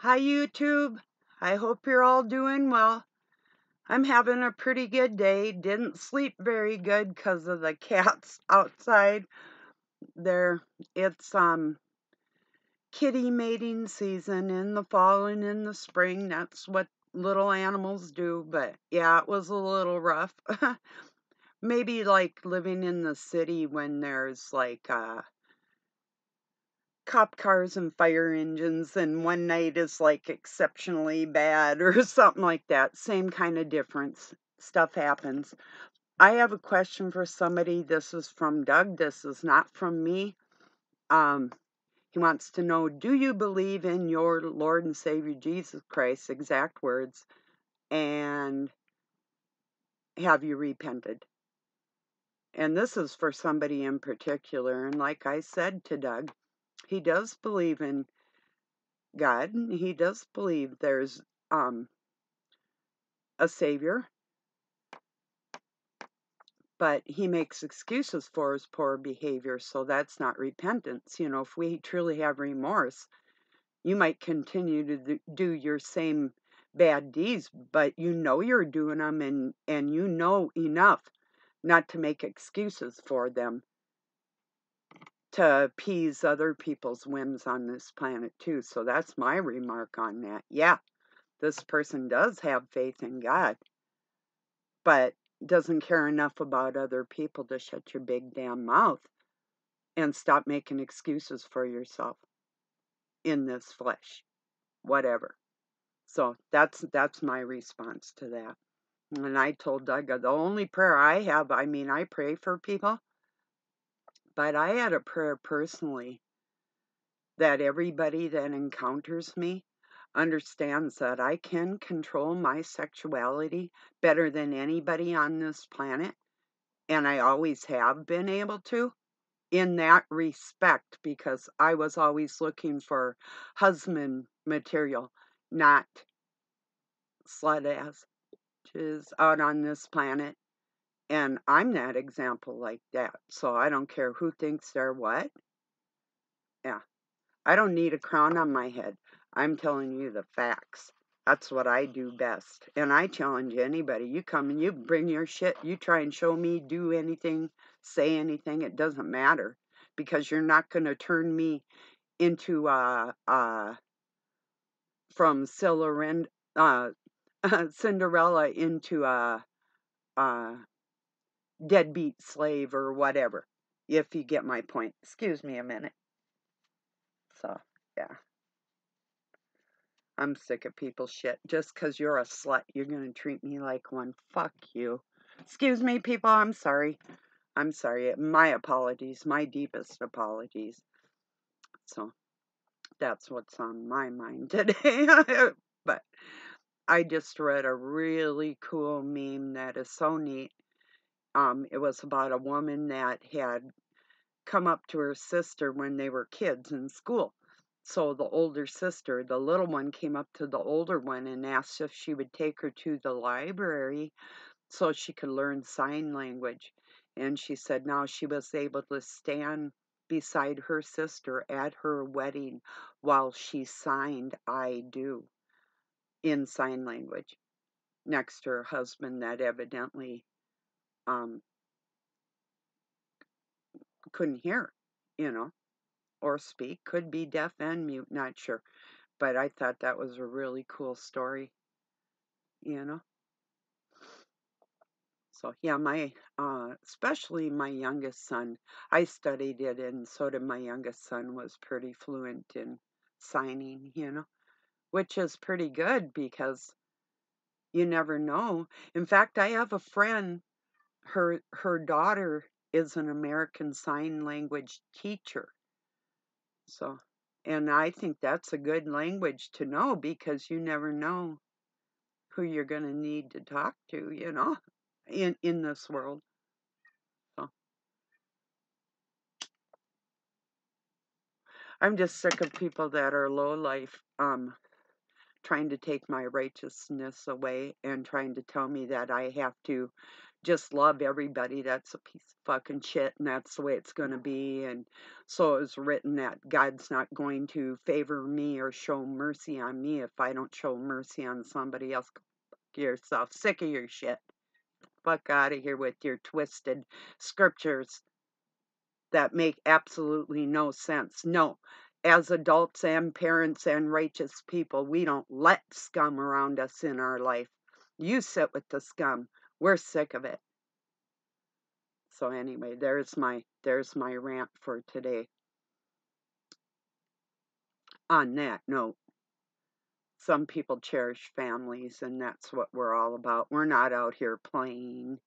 Hi, YouTube. I hope you're all doing well. I'm having a pretty good day. Didn't sleep very good because of the cats outside. There, it's kitty mating season in the fall and in the spring. That's what little animals do. But yeah, it was a little rough. Maybe like living in the city when there's like cop cars and fire engines, and one night is like exceptionally bad or something like that. Same kind of difference. Stuff happens. I have a question for somebody. This is from Doug. This is not from me. Um, he wants to know, do you believe in your Lord and Savior Jesus Christ? Exact words. And have you repented? And this is for somebody in particular. And like I said to Doug, he does believe in God. He does believe there's a savior, but he makes excuses for his poor behavior, so that's not repentance. You know, if we truly have remorse, you might continue to do your same bad deeds, but you know you're doing them, and you know enough not to make excuses for them to appease other people's whims on this planet too. So that's my remark on that. Yeah, this person does have faith in God, but doesn't care enough about other people to shut your big damn mouth and stop making excuses for yourself in this flesh, whatever. So that's my response to that. And I told Doug, the only prayer I have, I mean, I pray for people, but I had a prayer personally that everybody that encounters me understands that I can control my sexuality better than anybody on this planet, and I always have been able to in that respect, because I was always looking for husband material, not slut asses out on this planet. And I'm that example like that. So I don't care who thinks they're what. Yeah. I don't need a crown on my head. I'm telling you the facts. That's what I do best. And I challenge anybody. You come and you bring your shit. You try and show me, do anything, say anything. It doesn't matter, because you're not going to turn me into from Cinderella into a deadbeat slave or whatever, if you get my point. Excuse me a minute. So, yeah. I'm sick of people's shit. Just because you're a slut, you're going to treat me like one. Fuck you. Excuse me, people. I'm sorry. I'm sorry. My apologies. My deepest apologies. So, that's what's on my mind today. But I just read a really cool meme that is so neat. It was about a woman that had come up to her sister when they were kids in school. So the older sister, the little one, came up to the older one and asked if she would take her to the library so she could learn sign language. And she said now she was able to stand beside her sister at her wedding while she signed "I do" in sign language next to her husband that evidently um, couldn't hear, you know, or speak, could be deaf and mute, not sure. But I thought that was a really cool story, you know. So yeah, my especially my youngest son, I studied it, and so did my youngest son, was pretty fluent in signing, you know, which is pretty good because you never know. In fact, I have a friend, her daughter is an American Sign Language teacher. So, and I think that's a good language to know, because you never know who you're going to need to talk to, you know, in this world. So I'm just sick of people that are low life, trying to take my righteousness away and trying to tell me that I have to just love everybody. That's a piece of fucking shit, and that's the way it's going to be. And so it was written that God's not going to favor me or show mercy on me if I don't show mercy on somebody else. Go fuck yourself. Sick of your shit. Fuck out of here with your twisted scriptures that make absolutely no sense. No, as adults and parents and righteous people, we don't let scum around us in our life. You sit with the scum. We're sick of it. So anyway, there's my rant for today. On that note, some people cherish families, and that's what we're all about. We're not out here playing.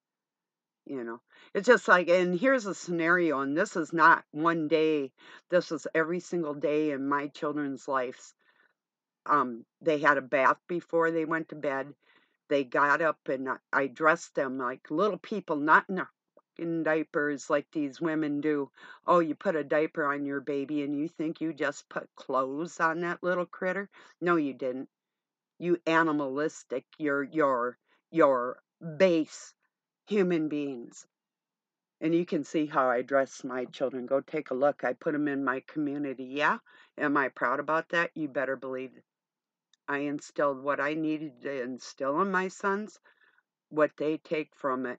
It's just like, and here's a scenario, and this is not one day, this is every single day in my children's lives. They had a bath before they went to bed. They got up, and I dressed them like little people, not in their fucking diapers like these women do. Oh, you put a diaper on your baby and you think you just put clothes on that little critter? No, you didn't. You animalistic, your base human beings. And you can see how I dress my children. Go take a look. I put them in my community. Yeah. Am I proud about that? You better believe it. I instilled what I needed to instill in my sons. What they take from it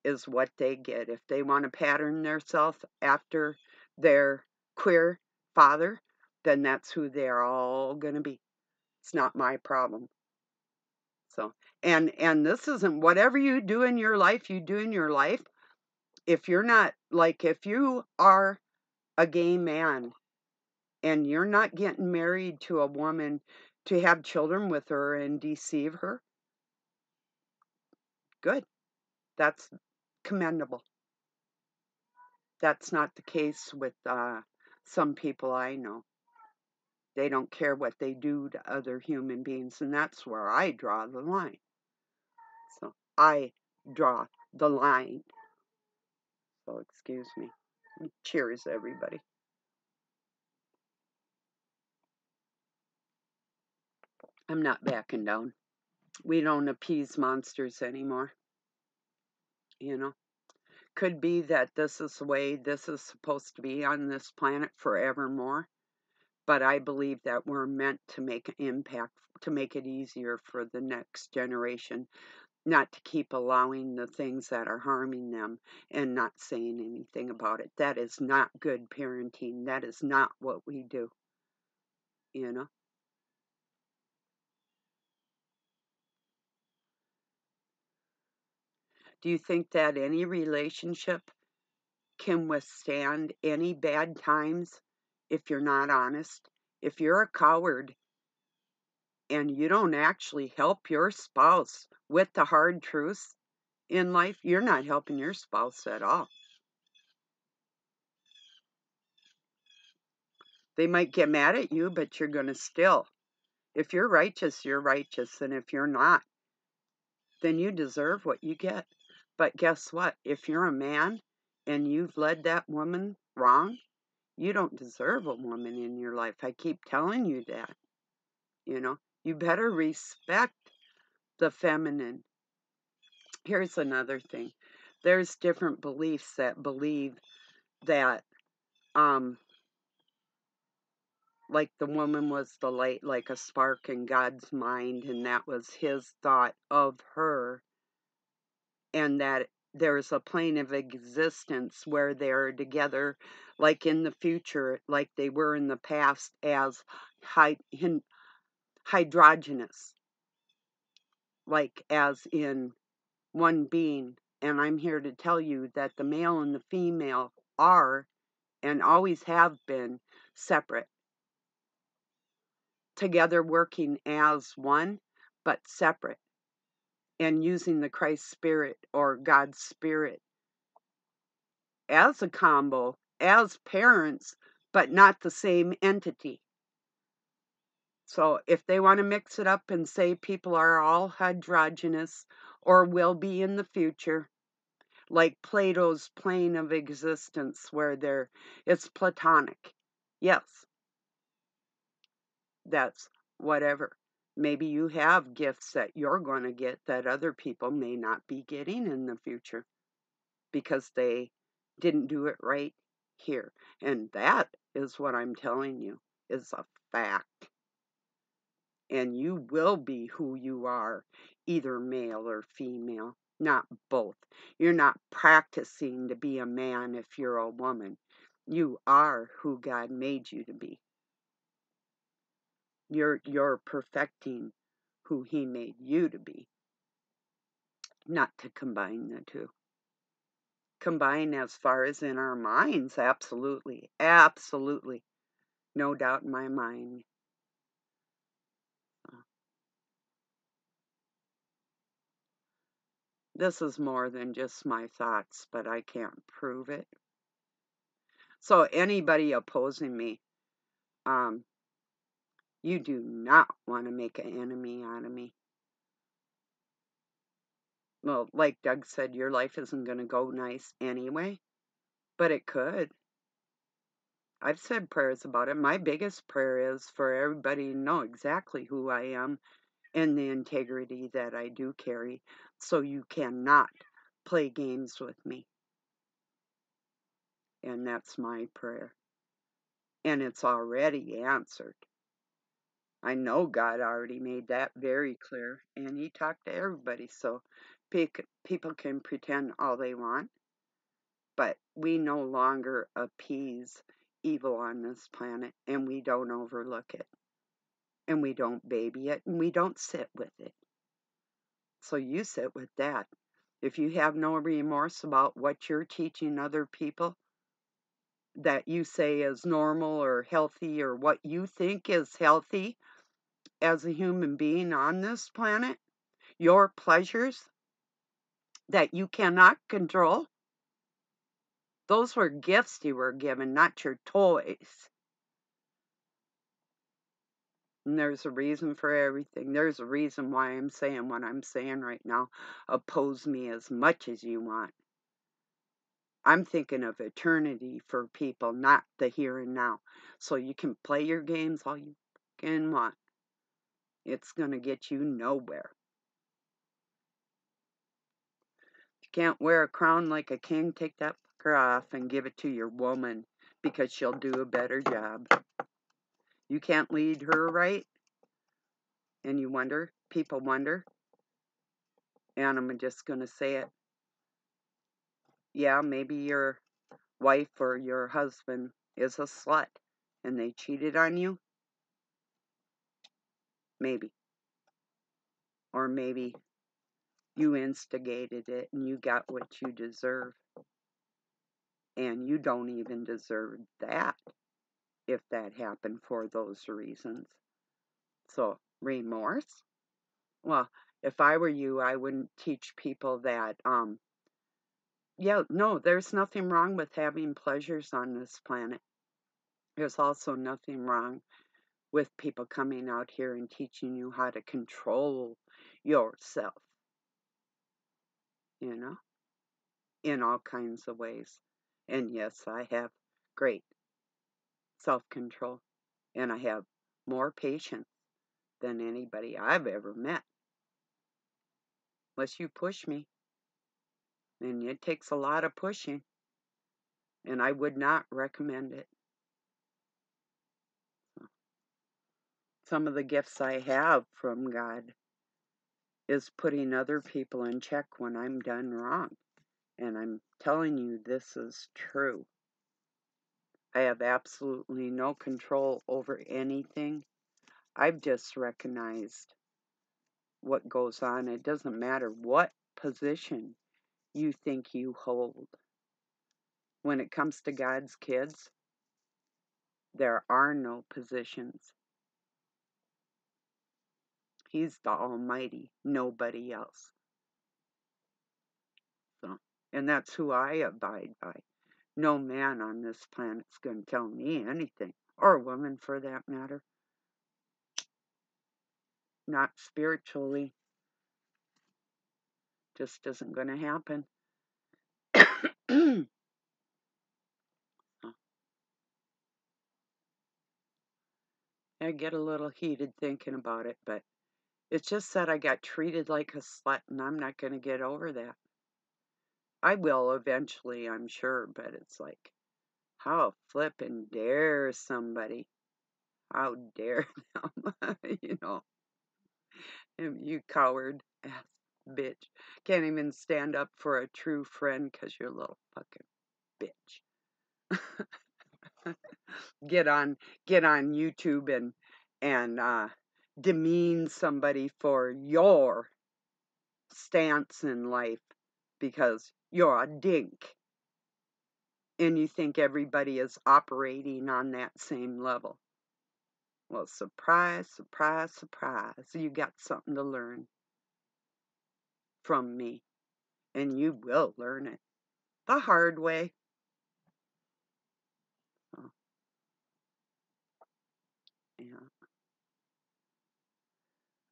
is what they get. If they want to pattern themselves after their queer father, then that's who they're all going to be. It's not my problem. So, and this isn't whatever you do in your life, you do in your life. If you're not, like, if you are a gay man and you're not getting married to a woman to have children with her and deceive her, good. That's commendable. That's not the case with some people I know. They don't care what they do to other human beings, and that's where I draw the line. So I draw the line. So excuse me. Cheers, everybody. I'm not backing down. We don't appease monsters anymore. Could be that this is the way this is supposed to be on this planet forevermore. But I believe that we're meant to make an impact, to make it easier for the next generation, not to keep allowing the things that are harming them and not saying anything about it. That is not good parenting. That is not what we do, you know? Do you think that any relationship can withstand any bad times if you're not honest? If you're a coward and you don't actually help your spouse with the hard truths in life, you're not helping your spouse at all. They might get mad at you, but you're going to still. If you're righteous, you're righteous. And if you're not, then you deserve what you get. But guess what? If you're a man and you've led that woman wrong, you don't deserve a woman in your life. I keep telling you that. You better respect the feminine. Here's another thing. There's different beliefs that believe that like the woman was the light, like a spark in God's mind, and that was his thought of her, and that there's a plane of existence where they're together, like in the future, like they were in the past, as hydrogenous, like as in one being. And I'm here to tell you that the male and the female are and always have been separate, together working as one, but separate, and using the Christ Spirit or God's Spirit as a combo, as parents, but not the same entity. So if they want to mix it up and say people are all hydrogenous or will be in the future, like Plato's plane of existence where it's platonic. Yes, that's whatever. Maybe you have gifts that you're going to get that other people may not be getting in the future because they didn't do it right here. And that is what I'm telling you is a fact. And you will be who you are, either male or female, not both. You're not practicing to be a man if you're a woman. You are who God made you to be. You're perfecting who He made you to be, not to combine the two. Combine as far as in our minds, absolutely, absolutely, no doubt in my mind. This is more than just my thoughts, but I can't prove it. So anybody opposing me, you do not want to make an enemy out of me. Well, like Doug said, your life isn't going to go nice anyway, but it could. I've said prayers about it. My biggest prayer is for everybody to know exactly who I am and the integrity that I do carry, so you cannot play games with me. And that's my prayer. And it's already answered. I know God already made that very clear, and He talked to everybody, so people can pretend all they want, but we no longer appease evil on this planet, and we don't overlook it, and we don't baby it, and we don't sit with it. So you sit with that. If you have no remorse about what you're teaching other people that you say is normal or healthy or what you think is healthy as a human being on this planet, your pleasures that you cannot control, those were gifts you were given, not your toys. And there's a reason for everything. There's a reason why I'm saying what I'm saying right now. Oppose me as much as you want. I'm thinking of eternity for people, not the here and now. So you can play your games all you can want. It's going to get you nowhere. If you can't wear a crown like a king, take that fucker off and give it to your woman because she'll do a better job. You can't lead her right, and you wonder, people wonder, and I'm just going to say it. Yeah, maybe your wife or your husband is a slut and they cheated on you. Maybe. Or maybe you instigated it and you got what you deserve. And you don't even deserve that if that happened for those reasons. So, remorse? Well, if I were you, I wouldn't teach people that, yeah, no, there's nothing wrong with having pleasures on this planet. There's also nothing wrong with people coming out here and teaching you how to control yourself, you know, in all kinds of ways. And yes, I have great self-control, and I have more patience than anybody I've ever met. Unless you push me, and it takes a lot of pushing, and I would not recommend it. Some of the gifts I have from God is putting other people in check when I'm done wrong. And I'm telling you, this is true. I have absolutely no control over anything. I've just recognized what goes on. It doesn't matter what position you think you hold. When it comes to God's kids, there are no positions. He's the Almighty, nobody else. So, and that's who I abide by. No man on this planet's going to tell me anything, or a woman for that matter. Not spiritually. Just isn't going to happen. I get a little heated thinking about it, but It's just that I got treated like a slut, and I'm not going to get over that. I will eventually, I'm sure, but it's like, how flippin' dare somebody? How dare them? You coward ass bitch. Can't even stand up for a true friend because you're a little fucking bitch. get on YouTube and demean somebody for your stance in life because you're a dink and you think everybody is operating on that same level. Well, surprise, surprise, surprise. You got something to learn from me, and you will learn it the hard way. So, yeah.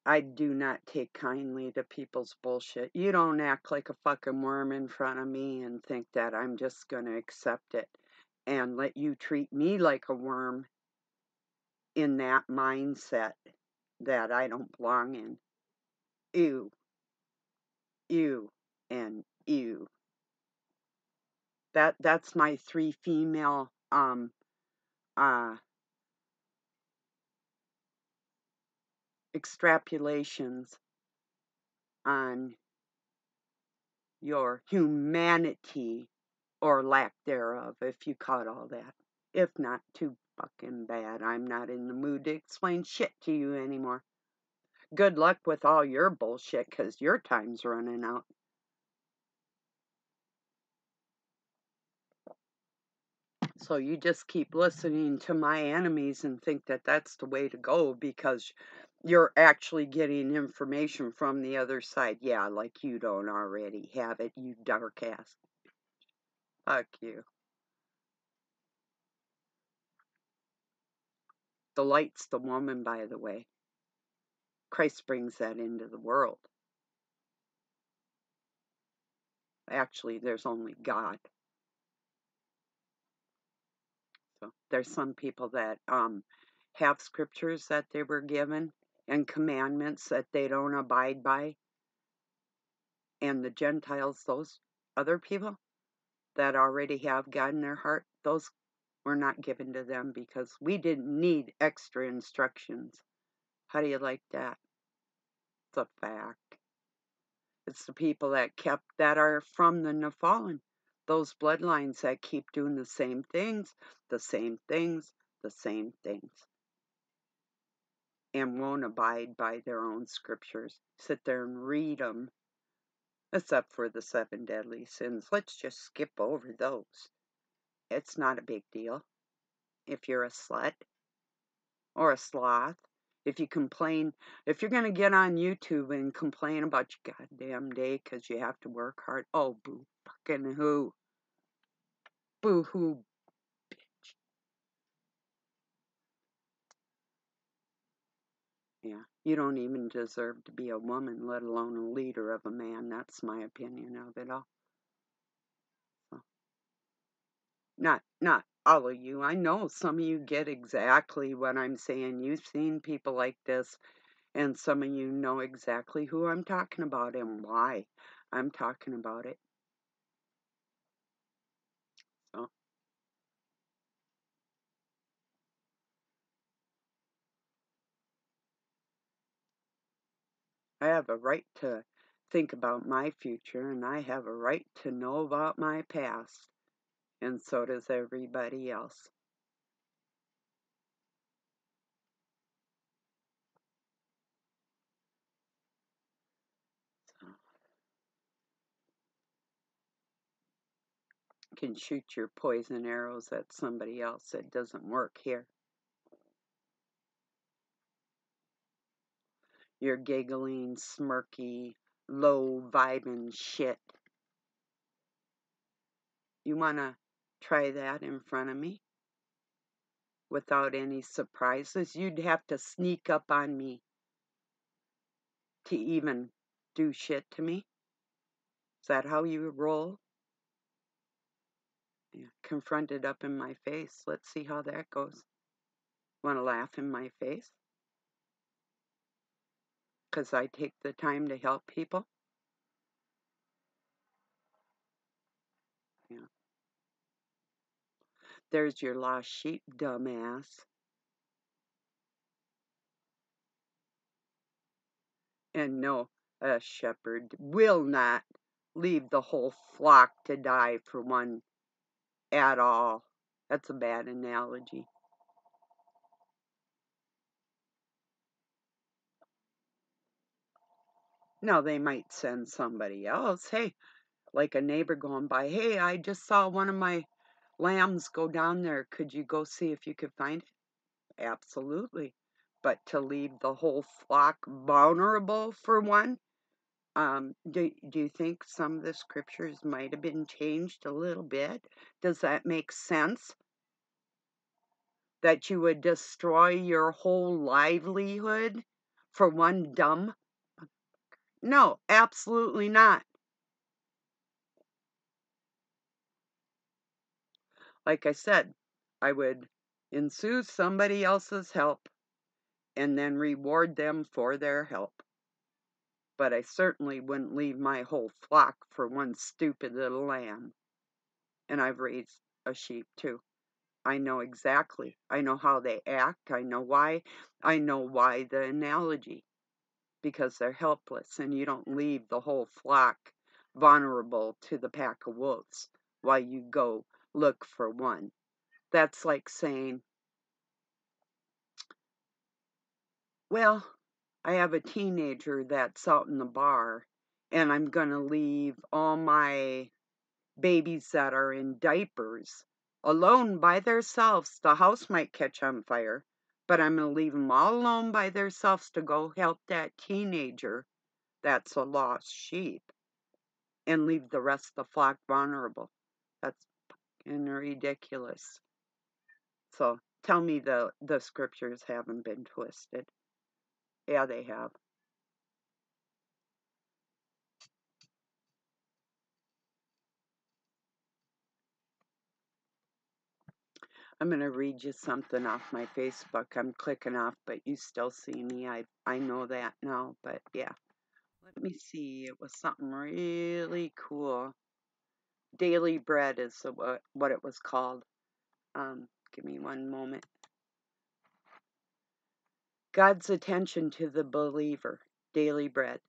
I do not take kindly to people's bullshit. You don't act like a fucking worm in front of me and think that I'm just going to accept it and let you treat me like a worm in that mindset that I don't belong in. Ew, ew, and ew. That's my 3 female uh extrapolations on your humanity or lack thereof, if you caught all that. If not, too fucking bad. I'm not in the mood to explain shit to you anymore. Good luck with all your bullshit, 'cause your time's running out. So you just keep listening to my enemies and think that that's the way to go because you're actually getting information from the other side. Yeah, like you don't already have it, you dark ass. Fuck you. The light's the woman, by the way. Christ brings that into the world. Actually, there's only God. So there's some people that have scriptures that they were given and commandments that they don't abide by. And the Gentiles, those other people that already have God in their heart, those were not given to them because we didn't need extra instructions. How do you like that? It's a fact. It's the people that are from the Nephilim. Those bloodlines that keep doing the same things, the same things, the same things. And won't abide by their own scriptures. Sit there and read them. Except for the 7 deadly sins. Let's just skip over those. It's not a big deal. If you're a slut or a sloth, if you complain, if you're going to get on YouTube and complain about your goddamn day because you have to work hard, oh, boo fucking who. Boo hoo, bitch. Yeah, you don't even deserve to be a woman, let alone a leader of a man. That's my opinion of it all. So, not all of you. I know some of you get exactly what I'm saying. You've seen people like this, and some of you know exactly who I'm talking about and why I'm talking about it. So, I have a right to think about my future, and I have a right to know about my past, and so does everybody else. So, you can shoot your poison arrows at somebody else. It doesn't work here. Your giggling, smirky, low vibing shit. You want to try that in front of me without any surprises? You'd have to sneak up on me to even do shit to me. Is that how you roll? Yeah, confront it up in my face. Let's see how that goes. Want to laugh in my face? because I take the time to help people. Yeah. There's your lost sheep, dumbass. And no, a shepherd will not leave the whole flock to die for one at all. That's a bad analogy. Now, they might send somebody else. Hey, like a neighbor going by, hey, I just saw one of my lambs go down there. Could you go see if you could find it? Absolutely. But to leave the whole flock vulnerable for one, do you think some of the scriptures might have been changed a little bit? Does that make sense? That you would destroy your whole livelihood for one dumb? No, absolutely not. Like I said, I would ensue somebody else's help and then reward them for their help. But I certainly wouldn't leave my whole flock for one stupid little lamb. And I've raised a sheep too. I know exactly. I know how they act. I know why. I know why the analogy. Because they're helpless and you don't leave the whole flock vulnerable to the pack of wolves while you go look for one. That's like saying, well, I have a teenager that's out in the bar and I'm going to leave all my babies that are in diapers alone by themselves. The house might catch on fire, but I'm going to leave them all alone by themselves to go help that teenager that's a lost sheep and leave the rest of the flock vulnerable. That's fucking ridiculous. So tell me the scriptures haven't been twisted. Yeah, they have. I'm going to read you something off my Facebook. I'm clicking off, but you still see me. I know that now, but yeah. Let me see. It was something really cool. Daily Bread is what it was called. Give me one moment. God's attention to the believer. Daily Bread.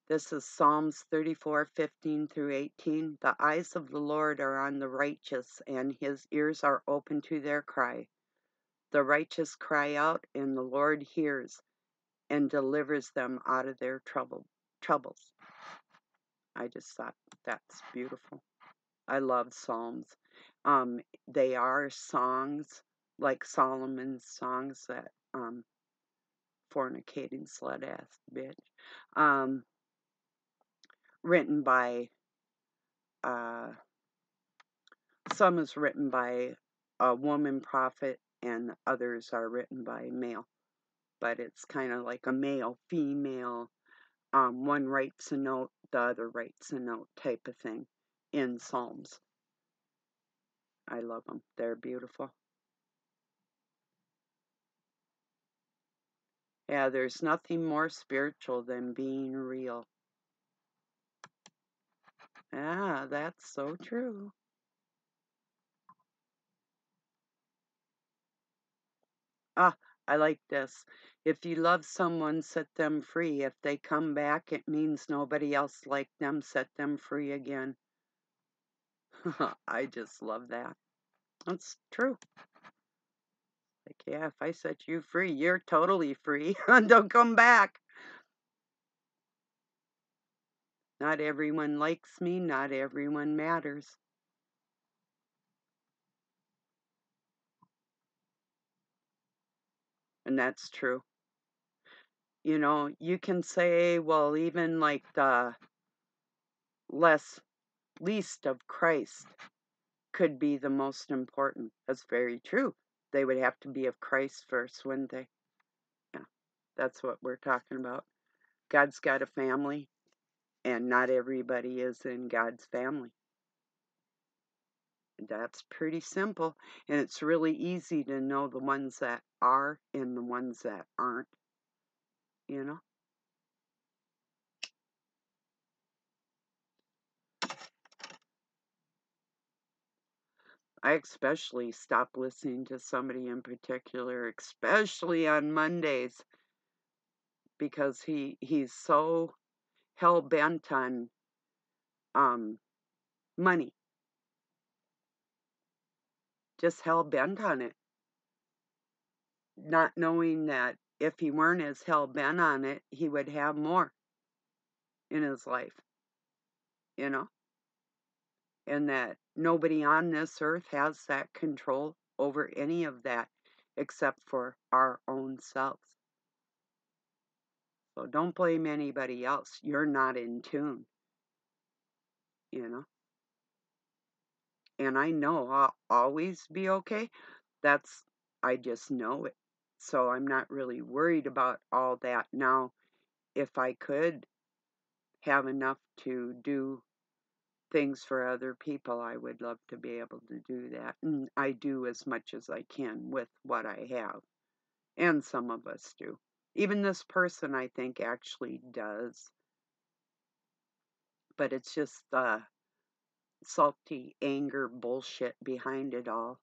This is Psalms 34:15 through 18. The eyes of the Lord are on the righteous, and his ears are open to their cry. The righteous cry out, and the Lord hears and delivers them out of their troubles. I just thought that's beautiful. I love Psalms. They are songs like Solomon's songs that fornicating slut ass bitch. Um, written by some is written by a woman prophet and others are written by male. But it's kind of like a male female. One writes a note, the other writes a note type of thing in Psalms. I love them. They're beautiful. Yeah, there's nothing more spiritual than being real. Ah, that's so true. Ah, I like this. If you love someone, set them free. If they come back, it means nobody else like them. Set them free again. I just love that. That's true. Like, yeah, if I set you free, you're totally free. Don't come back. Not everyone likes me. Not everyone matters. And that's true. You know, you can say, well, even like the least of Christ could be the most important. That's very true. They would have to be of Christ first, wouldn't they? Yeah, that's what we're talking about. God's got a family, and not everybody is in God's family. That's pretty simple, and it's really easy to know the ones that are and the ones that aren't, you know? I especially stop listening to somebody in particular, especially on Mondays, because he's so hell bent on um money, just hell bent on it, not knowing that if he weren't as hell bent on it, he would have more in his life, you know, and that nobody on this earth has that control over any of that except for our own selves. So don't blame anybody else. You're not in tune, you know. And I know I'll always be okay. I just know it. So I'm not really worried about all that now. If I could have enough to do things for other people, I would love to be able to do that. And I do as much as I can with what I have. And some of us do. Even this person, I think, actually does. But it's just the salty anger bullshit behind it all.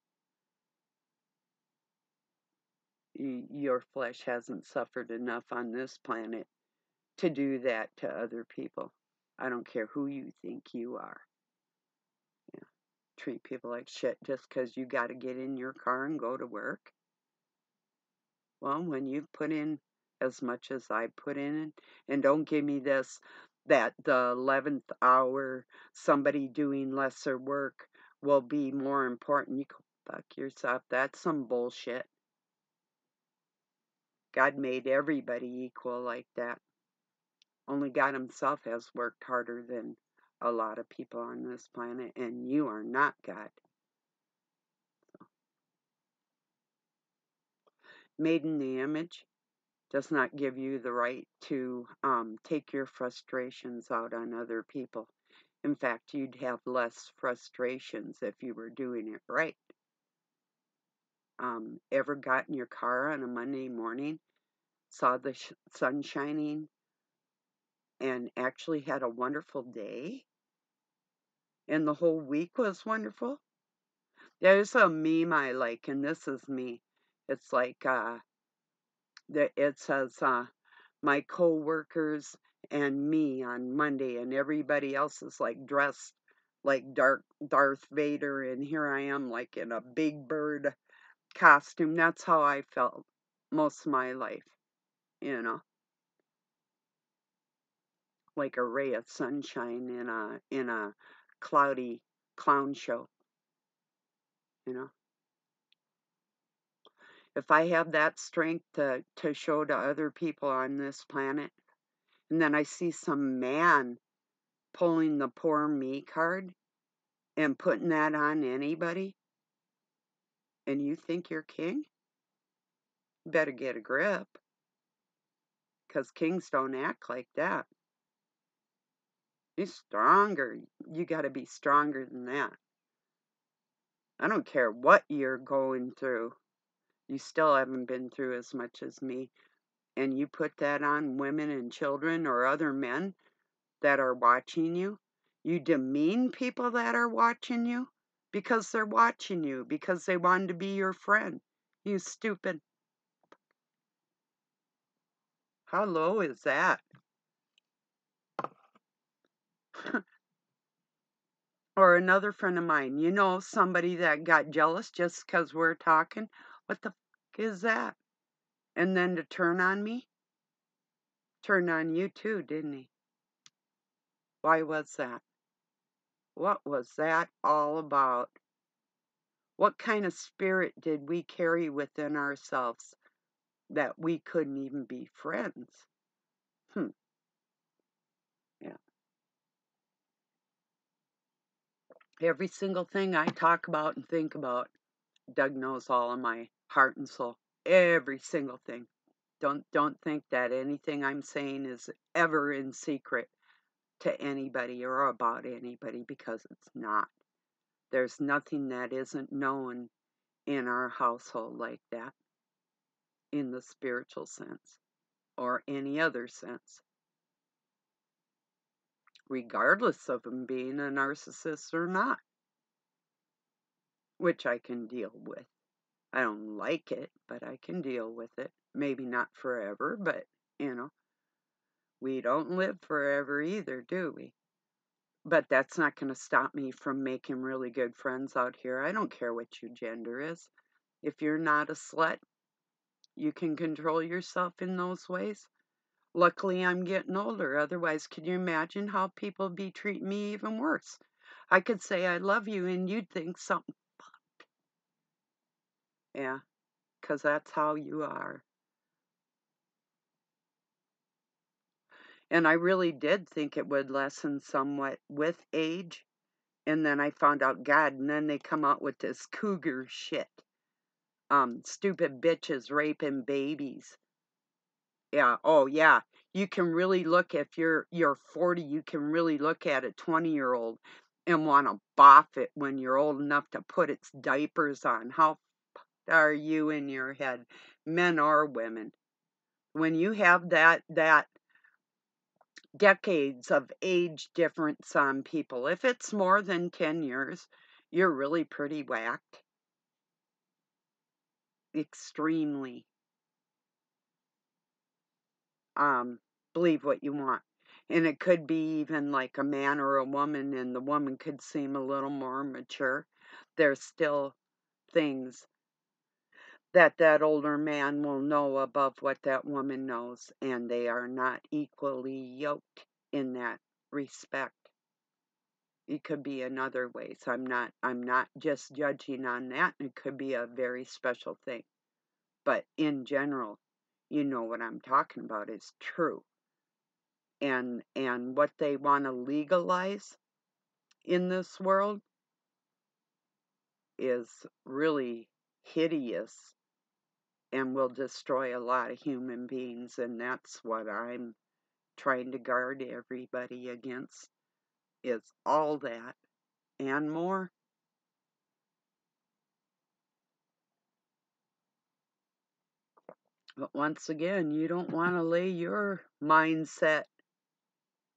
Your flesh hasn't suffered enough on this planet to do that to other people. I don't care who you think you are. Yeah. Treat people like shit just because you got to get in your car and go to work. Well, when you've put in as much as I put in, and don't give me this, that the 11th hour, somebody doing lesser work will be more important. You go fuck yourself. That's some bullshit. God made everybody equal like that. Only God himself has worked harder than a lot of people on this planet, and you are not God. Made in the image does not give you the right to take your frustrations out on other people. In fact, you'd have less frustrations if you were doing it right. Ever got in your car on a Monday morning, saw the sun shining, and actually had a wonderful day? And the whole week was wonderful? There's a meme I like, and this is me. It's like, it says, my co-workers and me on Monday, and everybody else is like dressed like Darth Vader, and here I am like in a big bird costume. That's how I felt most of my life, you know, like a ray of sunshine in a cloudy clown show, you know. If I have that strength to show to other people on this planet, and then I see some man pulling the poor me card and putting that on anybody, and you think you're king, you better get a grip, because kings don't act like that. You're stronger. You got to be stronger than that. I don't care what you're going through. You still haven't been through as much as me. And you put that on women and children or other men that are watching you. You demean people that are watching you because they're watching you, because they wanted to be your friend. You stupid. How low is that? Or another friend of mine, you know, somebody that got jealous just because we're talking. What the fuck is that? And then to turn on me? Turned on you too, didn't he? Why was that? What was that all about? What kind of spirit did we carry within ourselves that we couldn't even be friends? Yeah. Every single thing I talk about and think about, Doug knows all of my heart and soul. Every single thing. Don't think that anything I'm saying is ever in secret to anybody or about anybody, because it's not. There's nothing that isn't known in our household like that, in the spiritual sense or any other sense, regardless of them being a narcissist or not. which I can deal with. I don't like it, but I can deal with it. Maybe not forever, but, we don't live forever either, do we? But that's not going to stop me from making really good friends out here. I don't care what your gender is. If you're not a slut, you can control yourself in those ways. Luckily, I'm getting older. Otherwise, can you imagine how people be treating me even worse? I could say I love you and you'd think something. Yeah, because that's how you are. And I really did think it would lessen somewhat with age. And then I found out God, and then they come out with this cougar shit. Stupid bitches raping babies. Yeah, oh yeah. You can really look, if you're 40, you can really look at a 20-year-old and want to boff it when you're old enough to put its diapers on. How are you in your head? Men or women. When you have that decades of age difference on people, if it's more than 10 years, you're really pretty whacked. Extremely. Believe what you want. And it could be even like a man or a woman, and the woman could seem a little more mature. There's still things that older man will know above what that woman knows, and they are not equally yoked in that respect. It could be in other ways. I'm not just judging on that. It could be a very special thing. But in general, you know what I'm talking about is true. And what they want to legalize in this world is really hideous and will destroy a lot of human beings, and that's what I'm trying to guard everybody against, is all that and more. But once again, you don't want to lay your mindset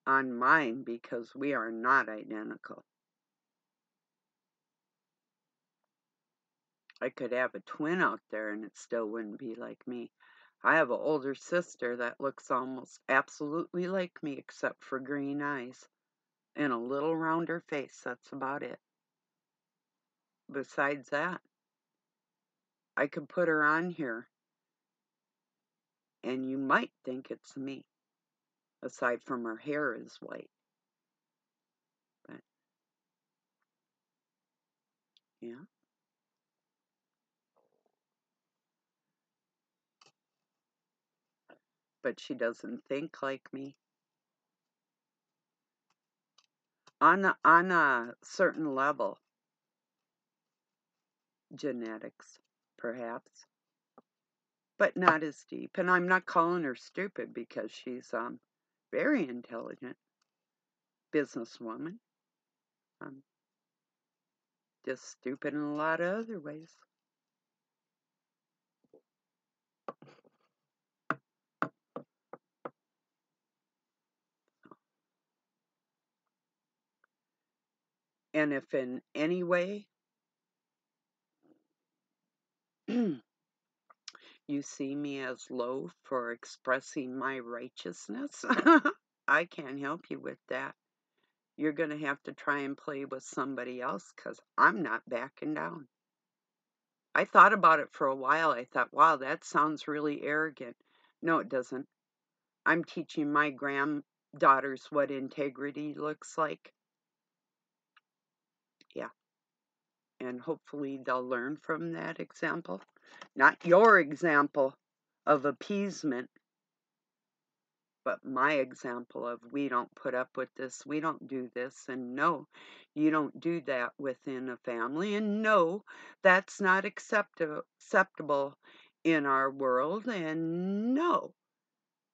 on mine, because we are not identical. I could have a twin out there and it still wouldn't be like me. I have an older sister that looks almost absolutely like me, except for green eyes and a little rounder face. That's about it. Besides that, I could put her on here and you might think it's me, aside from her hair is white. But, yeah. But she doesn't think like me. On a certain level, genetics, perhaps, but not as deep. And I'm not calling her stupid, because she's very intelligent businesswoman. Just stupid in a lot of other ways. And if in any way you see me as low for expressing my righteousness, I can't help you with that. You're going to have to try and play with somebody else, because I'm not backing down. I thought about it for a while. I thought, wow, that sounds really arrogant. No, it doesn't. I'm teaching my granddaughters what integrity looks like. Yeah. And hopefully they'll learn from that example. Not your example of appeasement, but my example of, we don't put up with this, we don't do this, and no, you don't do that within a family, and no, that's not acceptable in our world, and no,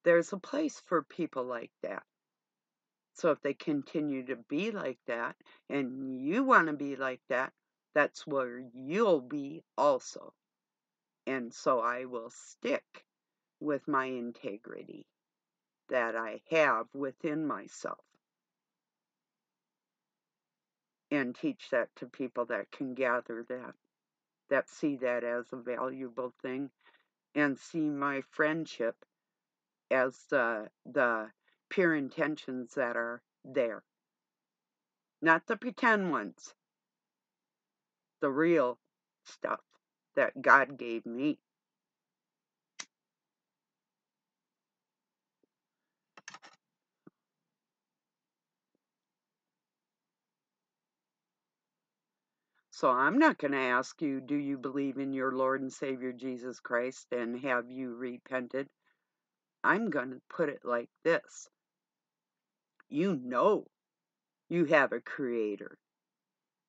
there's a place for people like that. So if they continue to be like that, and you want to be like that, that's where you'll be also. And so I will stick with my integrity that I have within myself, and teach that to people that can gather that. that see that as a valuable thing and see my friendship as the pure intentions that are there. Not the pretend ones, the real stuff that God gave me. So I'm not going to ask you, do you believe in your Lord and Savior Jesus Christ and have you repented? I'm going to put it like this. You know you have a creator.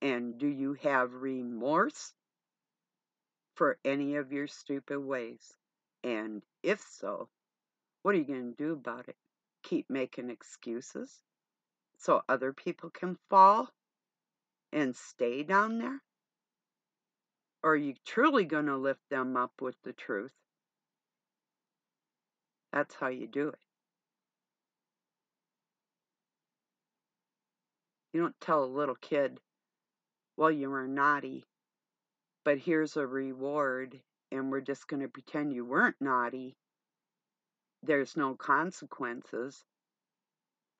And do you have remorse for any of your stupid ways? And if so, what are you going to do about it? Keep making excuses so other people can fall and stay down there? Or are you truly going to lift them up with the truth? That's how you do it. You don't tell a little kid, well, you were naughty, but here's a reward, and we're just going to pretend you weren't naughty. There's no consequences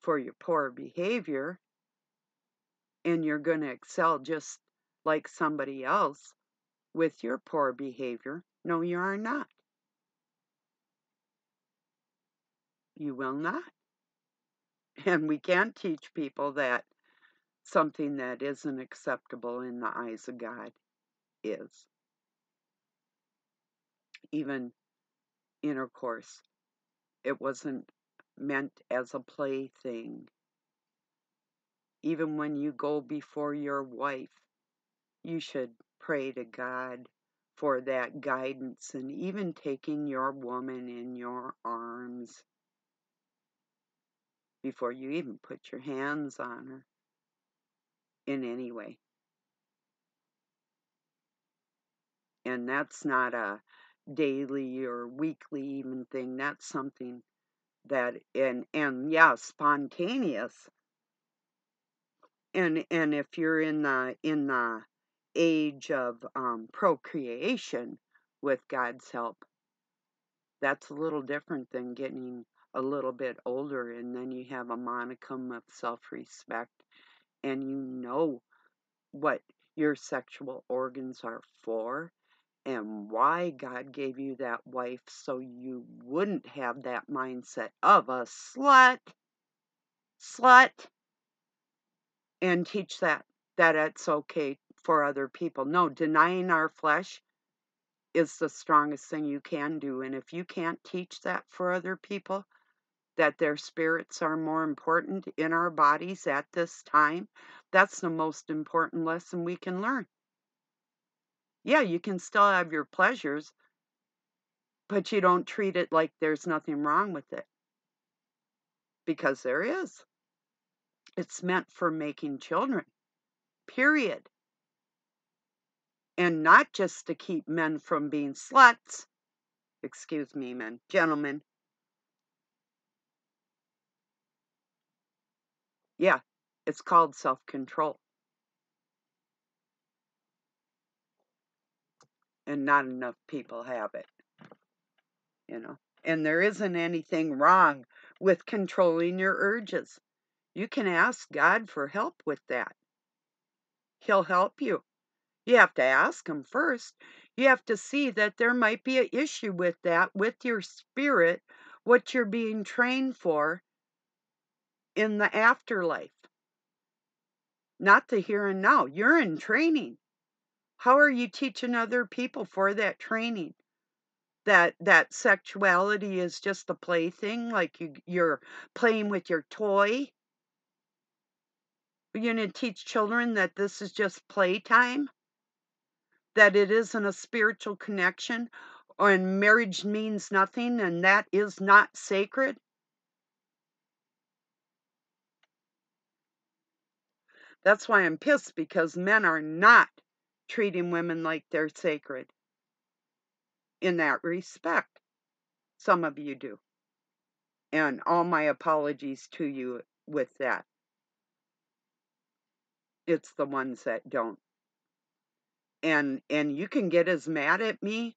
for your poor behavior, and you're going to excel just like somebody else with your poor behavior. No, you are not. You will not. And we can't teach people that something that isn't acceptable in the eyes of God is. Even intercourse, it wasn't meant as a plaything. Even when you go before your wife, you should pray to God for that guidance and even taking your woman in your arms before you even put your hands on her in any way. And that's not a daily or weekly even thing. That's something that and yeah, spontaneous. And if you're in the age of procreation with God's help, that's a little different than getting a little bit older, and then you have a monicum of self-respect, and you know what your sexual organs are for and why God gave you that wife, so you wouldn't have that mindset of a slut, and teach that it's okay for other people. No, denying our flesh is the strongest thing you can do, and if you can't teach that for other people, that their spirits are more important in our bodies at this time, that's the most important lesson we can learn. Yeah, you can still have your pleasures, but you don't treat it like there's nothing wrong with it. Because there is. It's meant for making children, period. And not just to keep men from being sluts. Excuse me, men, gentlemen. Yeah, it's called self-control. And not enough people have it, you know. And there isn't anything wrong with controlling your urges. You can ask God for help with that. He'll help you. You have to ask him first. You have to see that there might be an issue with that, with your spirit, what you're being trained for in the afterlife. Not the here and now. You're in training. How are you teaching other people for that training? That sexuality is just a plaything, like you're playing with your toy? You're going to teach children that this is just playtime? That it isn't a spiritual connection, and marriage means nothing, and that is not sacred? That's why I'm pissed, because men are not treating women like they're sacred in that respect. Some of you do. And all my apologies to you with that. It's the ones that don't. And you can get as mad at me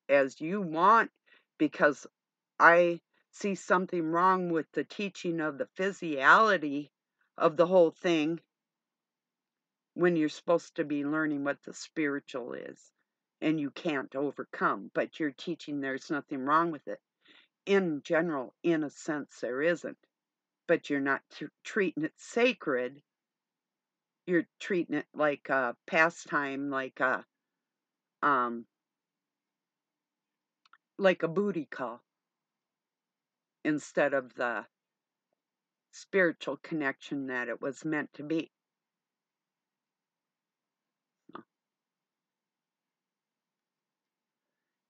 as you want because I see something wrong with the teaching of the physiology of the whole thing when you're supposed to be learning what the spiritual is and you can't overcome, but you're teaching there's nothing wrong with it. In general, in a sense, there isn't, but you're not treating it sacred. You're treating it like a pastime, um, like a booty call instead of the spiritual connection that it was meant to be.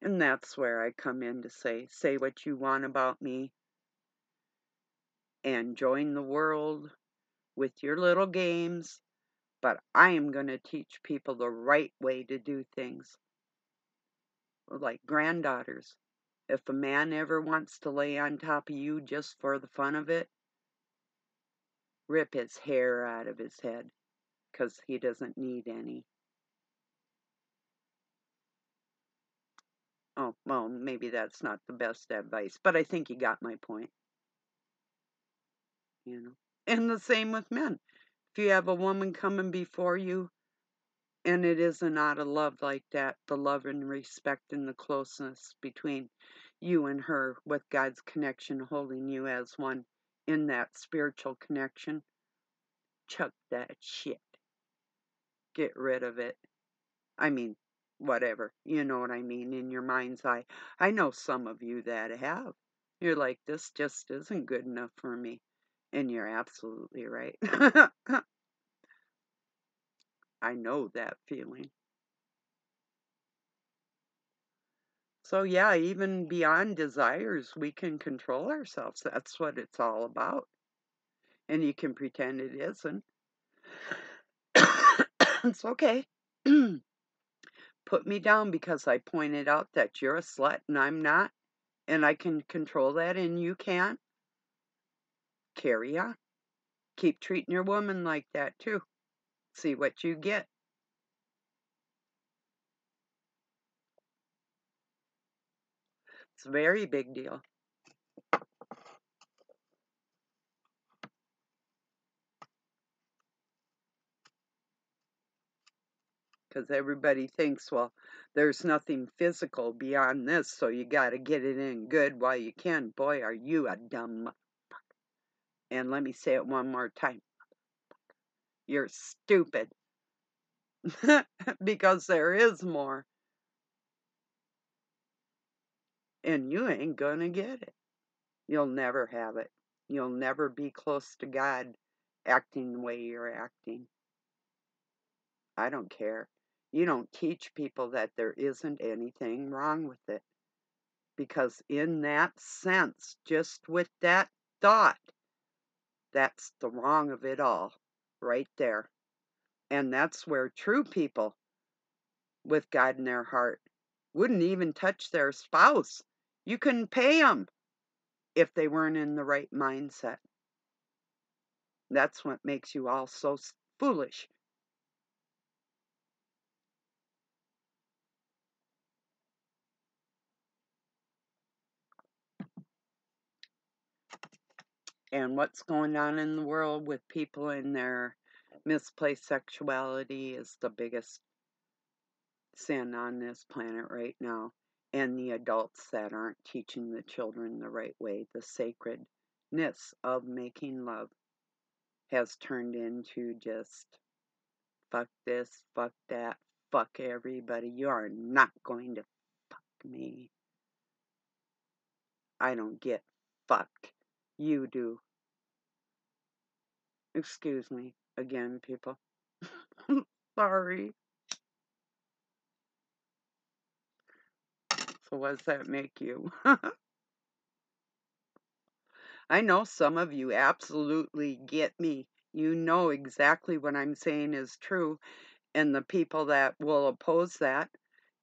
And that's where I come in to say what you want about me and join the world with your little games, but I am going to teach people the right way to do things. Like granddaughters. If a man ever wants to lay on top of you just for the fun of it, rip his hair out of his head, 'cause he doesn't need any. Oh, well, maybe that's not the best advice, but I think you got my point. And the same with men. If you have a woman coming before you and it isn't out of love like that, the love and respect and the closeness between you and her with God's connection holding you as one in that spiritual connection, chuck that shit. Get rid of it. I mean, whatever. You know what I mean in your mind's eye. I know some of you that have. You're like, this just isn't good enough for me. And you're absolutely right. I know that feeling. So, yeah, even beyond desires, we can control ourselves. That's what it's all about. And you can pretend it isn't. It's okay. Put me down because I pointed out that you're a slut and I'm not, and I can control that and you can't. Carry on. Keep treating your woman like that too. See what you get. It's a very big deal. Because everybody thinks, well, there's nothing physical beyond this, so you got to get it in good while you can. Boy, are you a dumb motherfucker. And let me say it one more time. You're stupid. Because there is more. And you ain't gonna get it. You'll never have it. You'll never be close to God acting the way you're acting. I don't care. You don't teach people that there isn't anything wrong with it. Because in that sense, just with that thought, that's the wrong of it all, right there. And that's where true people with God in their heart wouldn't even touch their spouse. You couldn't pay them if they weren't in the right mindset. That's what makes you all so foolish. And what's going on in the world with people in their misplaced sexuality is the biggest sin on this planet right now. And the adults that aren't teaching the children the right way, the sacredness of making love, has turned into just fuck this, fuck that, fuck everybody. You are not going to fuck me. I don't get fucked. You do. Excuse me again, people. Sorry. So what does that make you? I know some of you absolutely get me. You know exactly what I'm saying is true. And the people that will oppose that,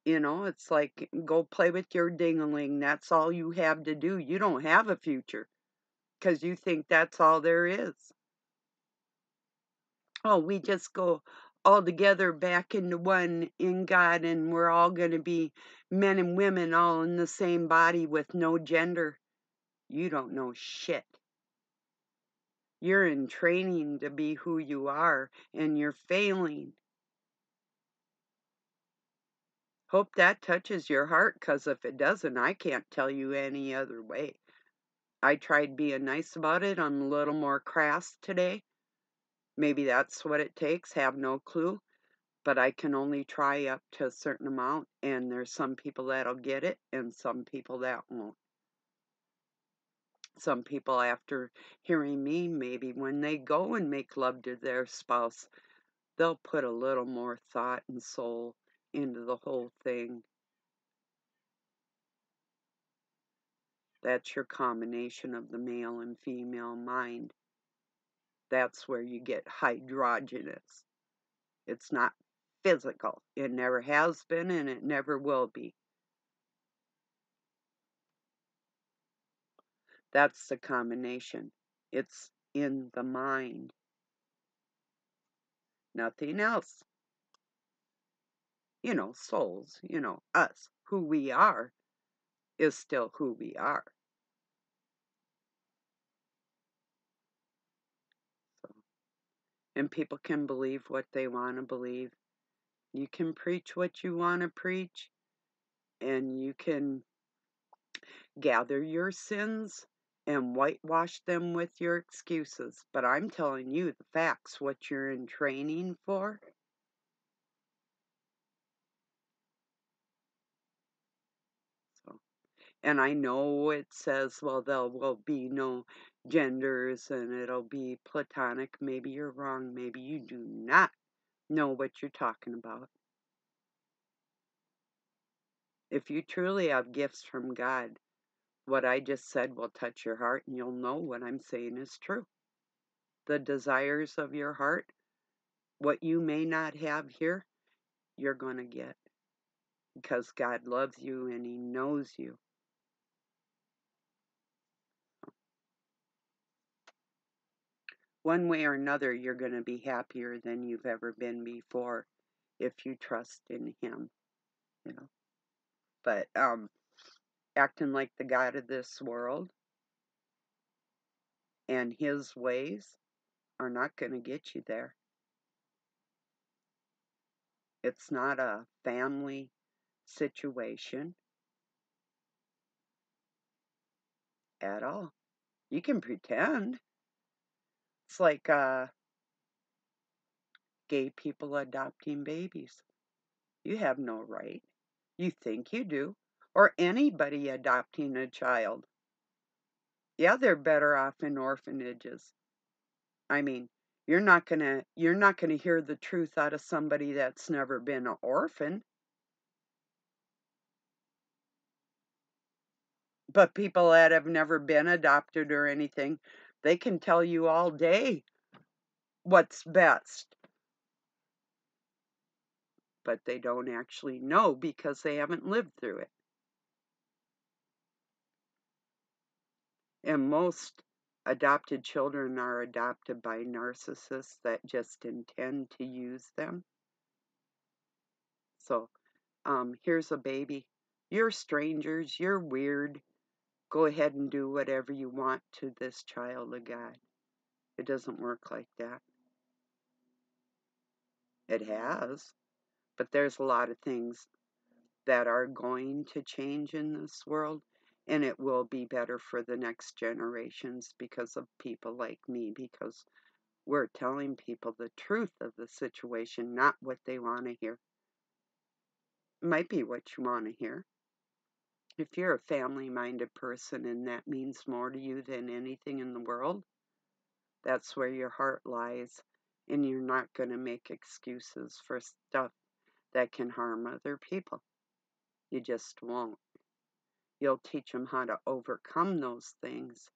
it's like, go play with your ding-a-ling. That's all you have to do. You don't have a future because you think that's all there is. Oh, we just go all together back into one in God, and we're all going to be men and women all in the same body with no gender. You don't know shit. You're in training to be who you are, and you're failing. Hope that touches your heart, 'cause if it doesn't, I can't tell you any other way. I tried being nice about it. I'm a little more crass today. Maybe that's what it takes, have no clue. But I can only try up to a certain amount, and there's some people that'll get it and some people that won't. Some people, after hearing me, maybe when they go and make love to their spouse, they'll put a little more thought and soul into the whole thing. That's your combination of the male and female mind. That's where you get hydrogenous. It's not physical. It never has been and it never will be. That's the combination. It's in the mind. Nothing else. Souls, us, who we are, is still who we are. So, and people can believe what they want to believe. You can preach what you want to preach, and you can gather your sins and whitewash them with your excuses. But I'm telling you the facts, what you're in training for. So, and I know it says, well, there will be no genders and it'll be platonic. Maybe you're wrong. Maybe you do not know what you're talking about. If you truly have gifts from God, what I just said will touch your heart and you'll know what I'm saying is true. The desires of your heart, what you may not have here, you're going to get, because God loves you and He knows you. One way or another, you're going to be happier than you've ever been before if you trust in Him, But acting like the God of this world and His ways are not going to get you there. It's not a family situation at all. You can pretend. It's like gay people adopting babies. You have no right. You think you do. Or anybody adopting a child. Yeah, they're better off in orphanages. I mean, you're not gonna hear the truth out of somebody that's never been an orphan. But people that have never been adopted or anything, they can tell you all day what's best. But they don't actually know because they haven't lived through it. And most adopted children are adopted by narcissists that just intend to use them. So, here's a baby. You're strangers. You're weird. Go ahead and do whatever you want to this child of God. It doesn't work like that. It has. But there's a lot of things that are going to change in this world, and it will be better for the next generations because of people like me, because we're telling people the truth of the situation, not what they want to hear. It might be what you want to hear. If you're a family-minded person and that means more to you than anything in the world, that's where your heart lies, and you're not going to make excuses for stuff that can harm other people. You just won't. You'll teach them how to overcome those things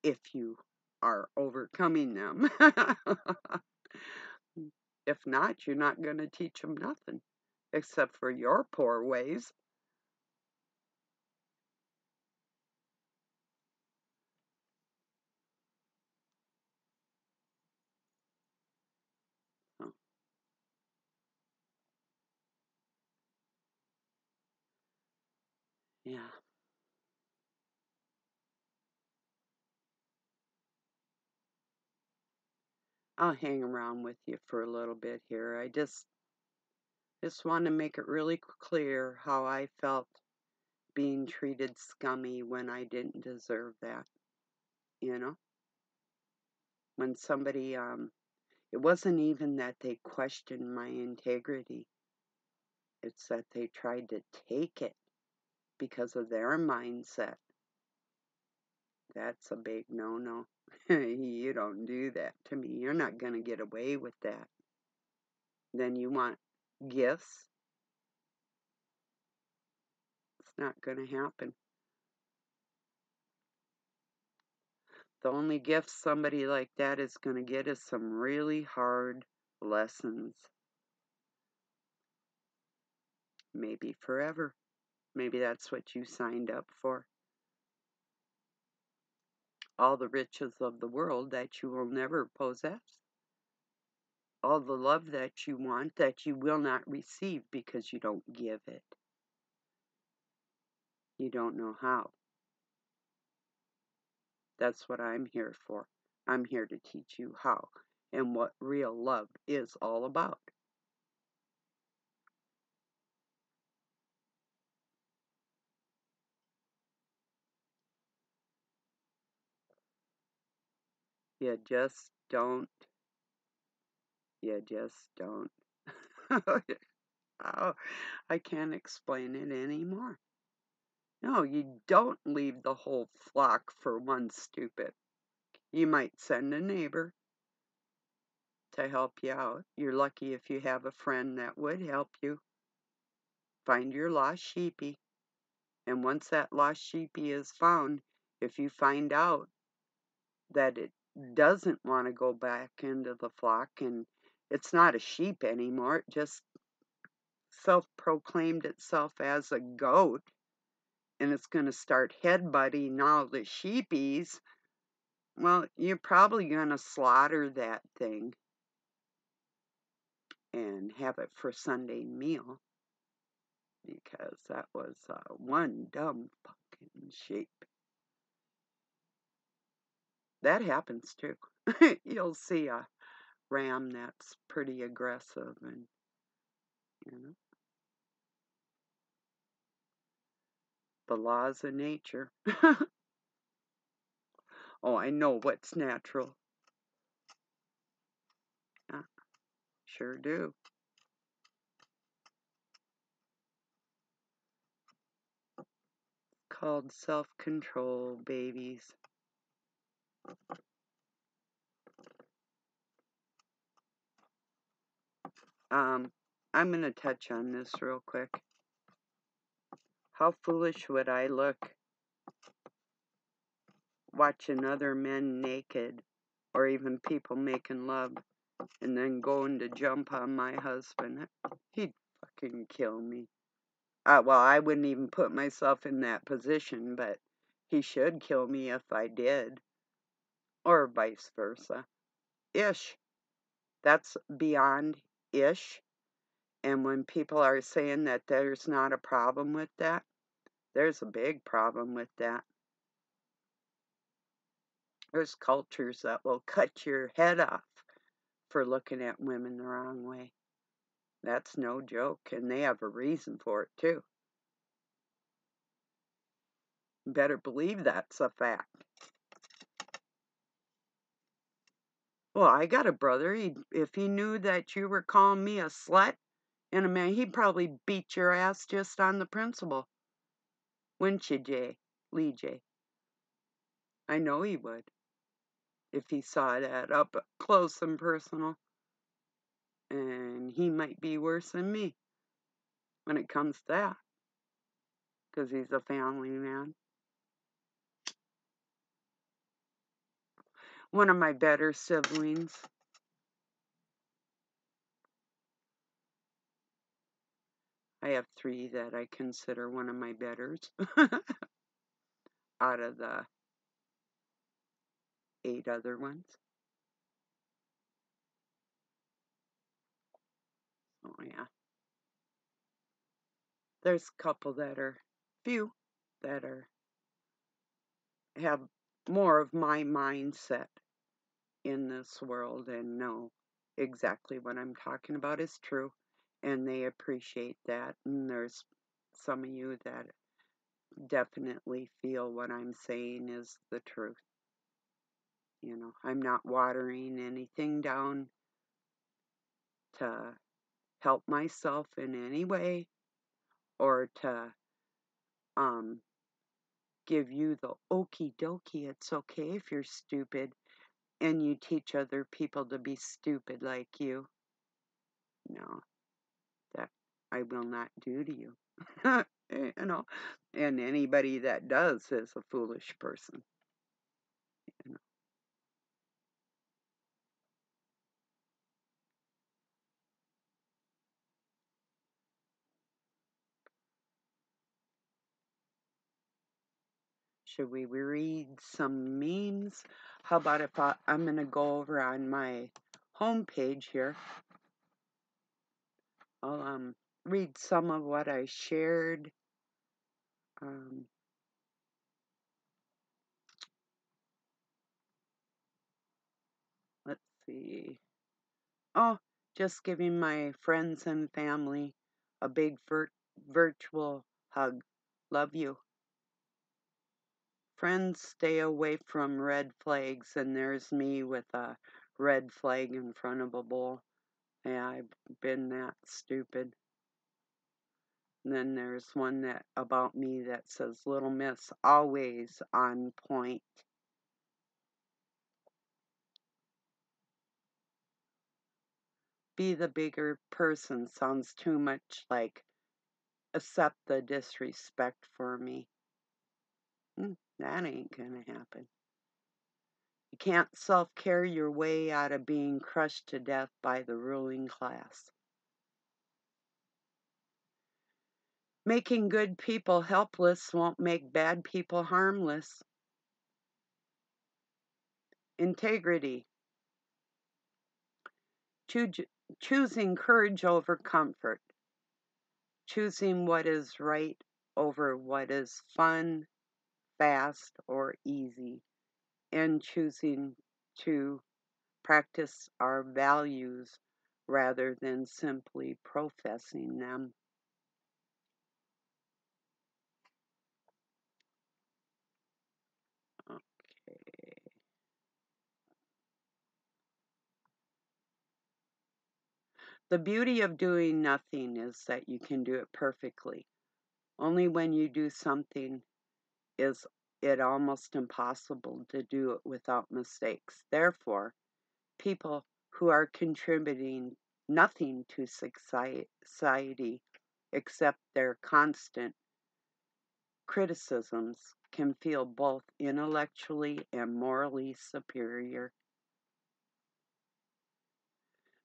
if you are overcoming them. If not, you're not going to teach them nothing except for your poor ways. Yeah. I'll hang around with you for a little bit here. I just want to make it really clear how I felt being treated scummy when I didn't deserve that, you know? When somebody it wasn't even that they questioned my integrity. It's that they tried to take it because of their mindset. That's a big no-no. You don't do that to me. You're not going to get away with that. Then you want gifts? It's not going to happen. The only gift somebody like that is going to get is some really hard lessons. Maybe forever. Maybe that's what you signed up for. All the riches of the world that you will never possess. All the love that you want that you will not receive because you don't give it. You don't know how. That's what I'm here for. I'm here to teach you how and what real love is all about. You just don't. You just don't. Oh, I can't explain it anymore. No, you don't leave the whole flock for one stupid. You might send a neighbor to help you out. You're lucky if you have a friend that would help you find your lost sheepy. And once that lost sheepy is found, if you find out that it doesn't want to go back into the flock and it's not a sheep anymore, it just self-proclaimed itself as a goat, and it's going to start headbutting all the sheepies, well, you're probably going to slaughter that thing and have it for Sunday meal because that was one dumb fucking sheep. That happens too. You'll see a ram that's pretty aggressive and, you know, the laws of nature. Oh, I know what's natural. Yeah, sure do. Called self-control, babies. I'm going to touch on this real quick. How foolish would I look watching other men naked or even people making love and then going to jump on my husband? He'd fucking kill me. Well, I wouldn't even put myself in that position, but he should kill me if I did. Or vice versa. Ish. That's beyond ish. And when people are saying that there's not a problem with that, there's a big problem with that. There's cultures that will cut your head off for looking at women the wrong way. That's no joke, and they have a reason for it too. Better believe that's a fact. Well, I got a brother. If he knew that you were calling me a slut and a man, he'd probably beat your ass just on the principle. Wouldn't you, Lee J? I know he would if he saw that up close and personal. And he might be worse than me when it comes to that, because he's a family man. One of my better siblings. I have 3 that I consider one of my betters out of the 8 other ones. Oh, yeah. There's a couple that are few. that have more of my mindset in this world and know exactly what I'm talking about is true, and they appreciate that. And there's some of you that definitely feel what I'm saying is the truth. I'm not watering anything down to help myself in any way or to um give you the okie dokie, it's okay if you're stupid and you teach other people to be stupid like you. No, that I will not do to you. you know, and anybody that does is a foolish person. You know. Should we read some memes? How about if I'm going to go over on my home page here. I'll read some of what I shared. Um, let's see. Oh, just giving my friends and family a big virtual hug. Love you. Friends, stay away from red flags, and there's me with a red flag in front of a bowl. Yeah, I've been that stupid. And then there's one that about me that says, "Little Miss, always on point." Be the bigger person sounds too much like accept the disrespect for me. That ain't gonna happen. You can't self-care your way out of being crushed to death by the ruling class. Making good people helpless won't make bad people harmless. Integrity. Choosing courage over comfort. Choosing what is right over what is fun, fast, or easy. And choosing to practice our values rather than simply professing them. Okay. The beauty of doing nothing is that you can do it perfectly. Only when you do something is it almost impossible to do it without mistakes. Therefore, people who are contributing nothing to society except their constant criticisms can feel both intellectually and morally superior.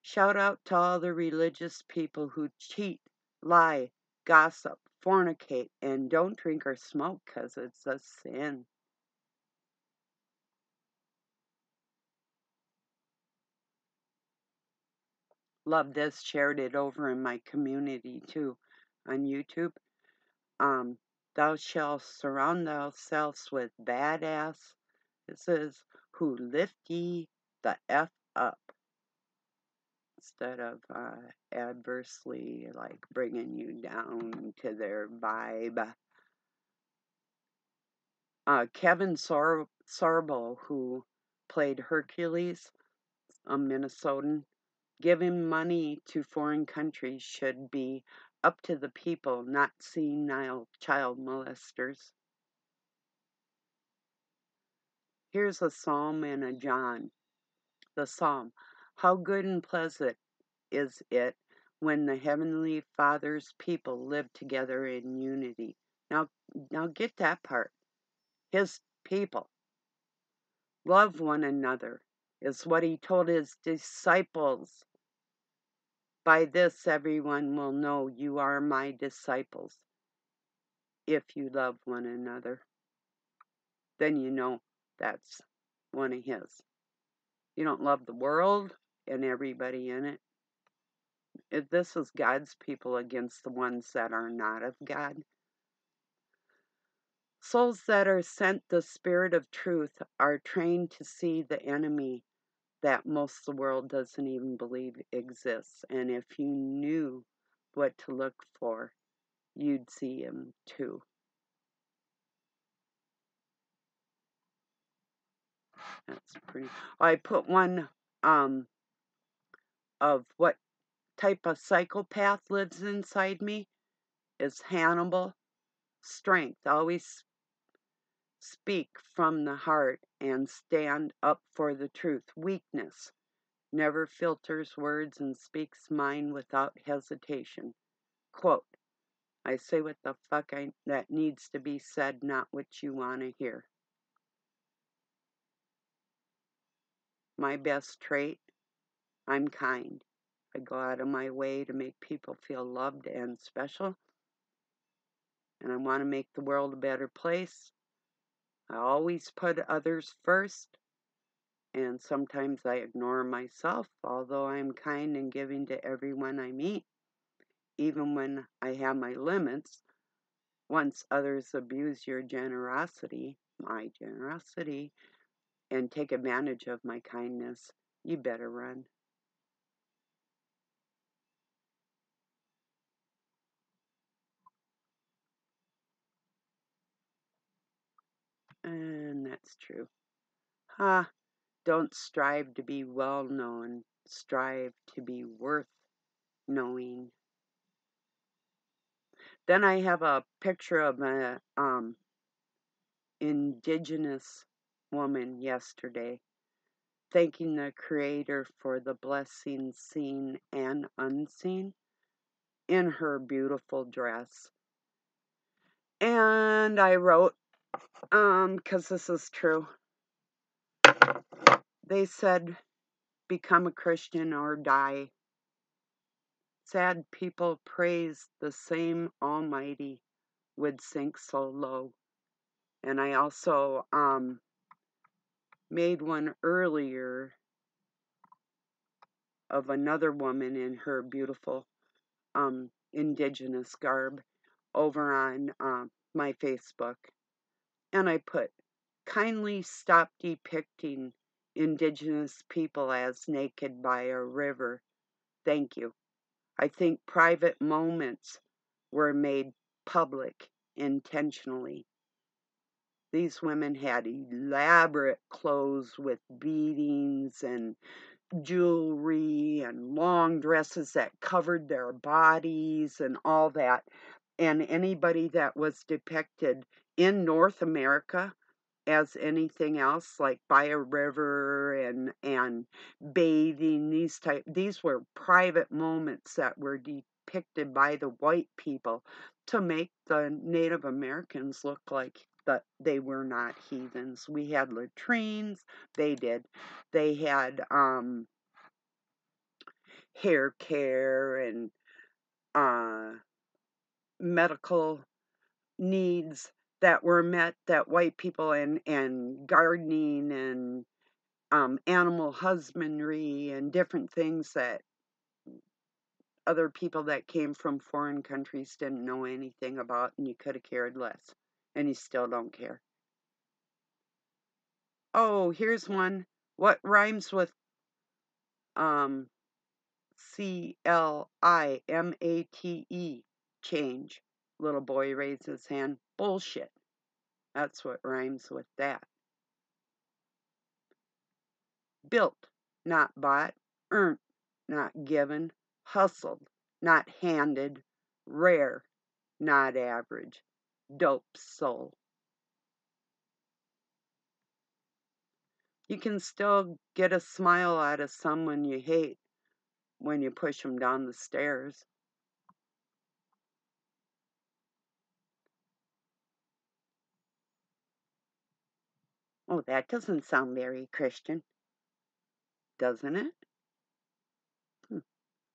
Shout out to all the religious people who cheat, lie, gossip, fornicate, and don't drink or smoke because it's a sin. Love this, shared it over in my community too on YouTube. Um, Thou shalt surround thyself with badass. It says, who lift ye the F up instead of adversely like bringing you down to their vibe. Kevin Sorbo, who played Hercules, a Minnesotan, giving money to foreign countries should be up to the people, not senile child molesters. Here's a psalm and a John. The psalm. How good and pleasant is it when the Heavenly Father's people live together in unity. Now get that part. His people. Love one another is what he told his disciples. By this everyone will know you are my disciples, if you love one another. Then you know that's one of his. You don't love the world and everybody in it. If this is God's people against the ones that are not of God. Souls that are sent the spirit of truth are trained to see the enemy that most of the world doesn't even believe exists. And if you knew what to look for, you'd see him too. That's pretty. I put one of what type of psychopath lives inside me is Hannibal. Strength. Always speak from the heart and stand up for the truth. Weakness. Never filters words and speaks mine without hesitation. Quote, I say what the fuck that needs to be said, not what you want to hear. My best trait, I'm kind. I go out of my way to make people feel loved and special, and I want to make the world a better place. I always put others first, and sometimes I ignore myself, although I'm kind and giving to everyone I meet, even when I have my limits. Once others abuse your generosity, my generosity, and take advantage of my kindness, you better run. And that's true. Don't strive to be well known, strive to be worth knowing. Then I have a picture of a indigenous woman yesterday, thanking the Creator for the blessings seen and unseen in her beautiful dress. And I wrote, because this is true, they said, become a Christian or die. Sad people praise the same Almighty would sink so low. And I also made one earlier of another woman in her beautiful indigenous garb over on my Facebook. And I put, kindly stop depicting indigenous people as naked by a river. Thank you. I think private moments were made public intentionally. These women had elaborate clothes with beadings and jewelry and long dresses that covered their bodies and all that. And anybody that was depicted in North America as anything else, like by a river and bathing, these were private moments that were depicted by the white people to make the Native Americans look like that they were not heathens. We had latrines, they did. They had hair care and medical needs that were met that white people and gardening and animal husbandry and different things that other people that came from foreign countries didn't know anything about, and you could have cared less, and you still don't care. Oh, here's one. What rhymes with CLIMATE? Change. Little boy raised his hand. Bullshit. That's what rhymes with that. Built, not bought. Earned, not given. Hustled, not handed. Rare, not average. Dope soul. You can still get a smile out of someone you hate when you push them down the stairs. Oh, that doesn't sound very Christian, doesn't it?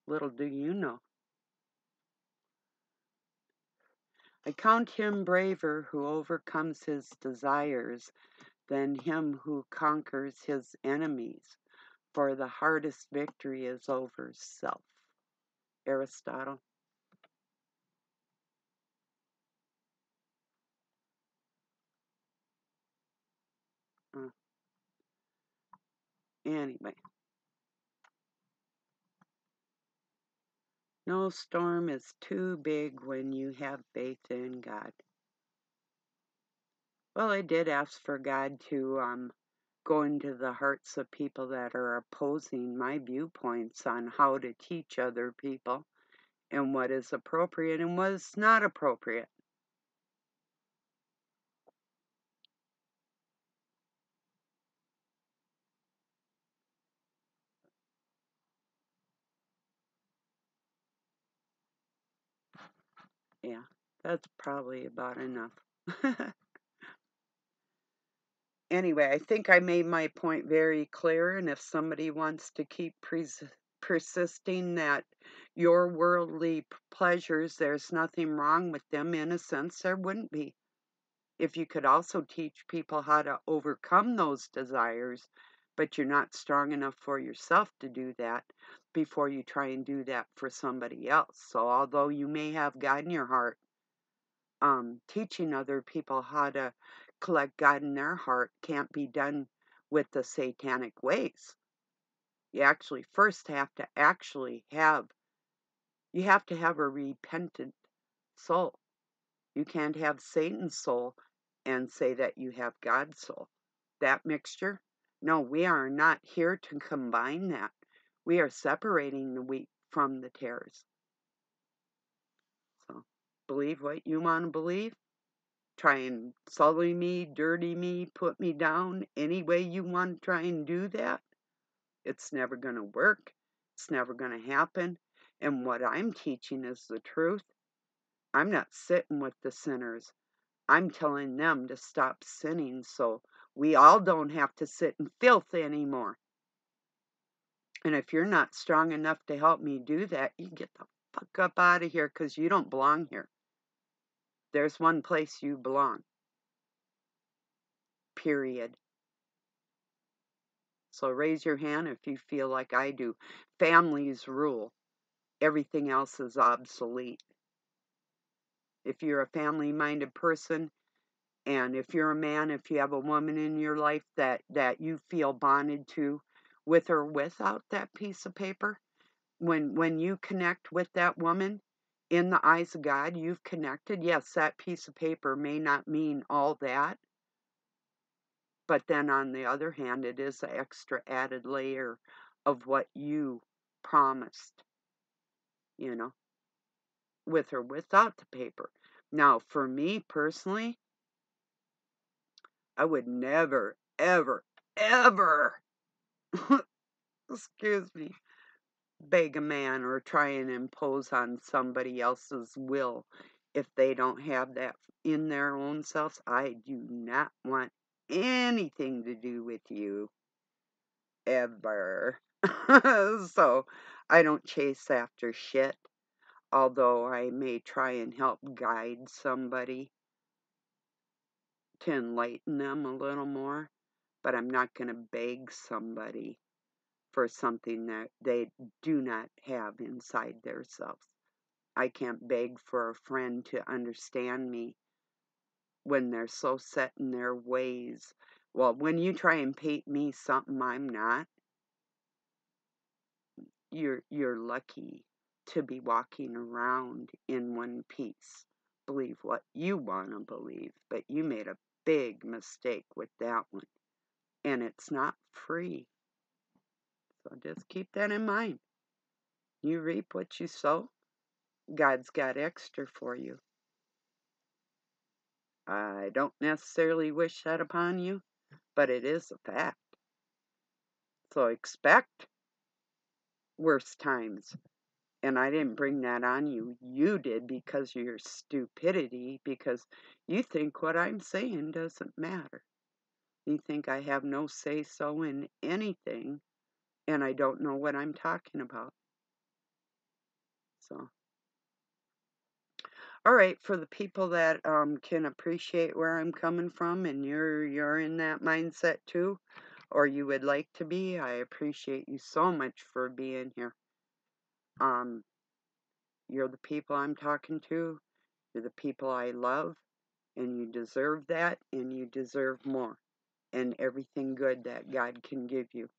Little do you know. I count him braver who overcomes his desires than him who conquers his enemies, for the hardest victory is over self. Aristotle. Anyway, no storm is too big when you have faith in God. Well, I did ask for God to go into the hearts of people that are opposing my viewpoints on how to teach other people and what is appropriate and what is not appropriate. Yeah, that's probably about enough. Anyway, I think I made my point very clear, and if somebody wants to keep persisting that your worldly pleasures, there's nothing wrong with them, in a sense, there wouldn't be. If you could also teach people how to overcome those desires, but you're not strong enough for yourself to do that before you try and do that for somebody else. So although you may have God in your heart, teaching other people how to collect God in their heart can't be done with the satanic ways. You actually first have to have a repentant soul. You can't have Satan's soul and say that you have God's soul. That mixture? No, we are not here to combine that. We are separating the wheat from the tares. So believe what you want to believe. Try and sully me, dirty me, put me down any way you want to try and do that. It's never going to work. It's never going to happen. And what I'm teaching is the truth. I'm not sitting with the sinners. I'm telling them to stop sinning so we all don't have to sit in filth anymore. And if you're not strong enough to help me do that, you get the fuck up out of here because you don't belong here. There's one place you belong. Period. So raise your hand if you feel like I do. Families rule. Everything else is obsolete. If you're a family-minded person, and if you're a man, if you have a woman in your life that you feel bonded to, with or without that piece of paper, when you connect with that woman, in the eyes of God, you've connected. Yes, that piece of paper may not mean all that, but then on the other hand, it is an extra added layer of what you promised, you know, with or without the paper. Now, for me personally, I would never, ever, ever, excuse me, beg a man or try and impose on somebody else's will if they don't have that in their own selves. I do not want anything to do with you ever. So I don't chase after shit, although I may try and help guide somebody to enlighten them a little more, but I'm not going to beg somebody for something that they do not have inside themselves. I can't beg for a friend to understand me when they're so set in their ways. Well, when you try and paint me something I'm not, you're lucky to be walking around in one piece. Believe what you want to believe, but you made a big mistake with that one. And it's not free. So just keep that in mind. You reap what you sow. God's got extra for you. I don't necessarily wish that upon you, but it is a fact. So expect worse times. And I didn't bring that on you. You did because of your stupidity, because you think what I'm saying doesn't matter. You think I have no say-so in anything, and I don't know what I'm talking about. So, all right, for the people that can appreciate where I'm coming from, and you're in that mindset too, or you would like to be, I appreciate you so much for being here. You're the people I'm talking to. You're the people I love, and you deserve that, and you deserve more, and everything good that God can give you.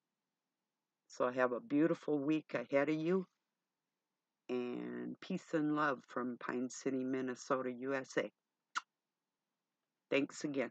So have a beautiful week ahead of you, and peace and love from Pine City, Minnesota, USA. Thanks again.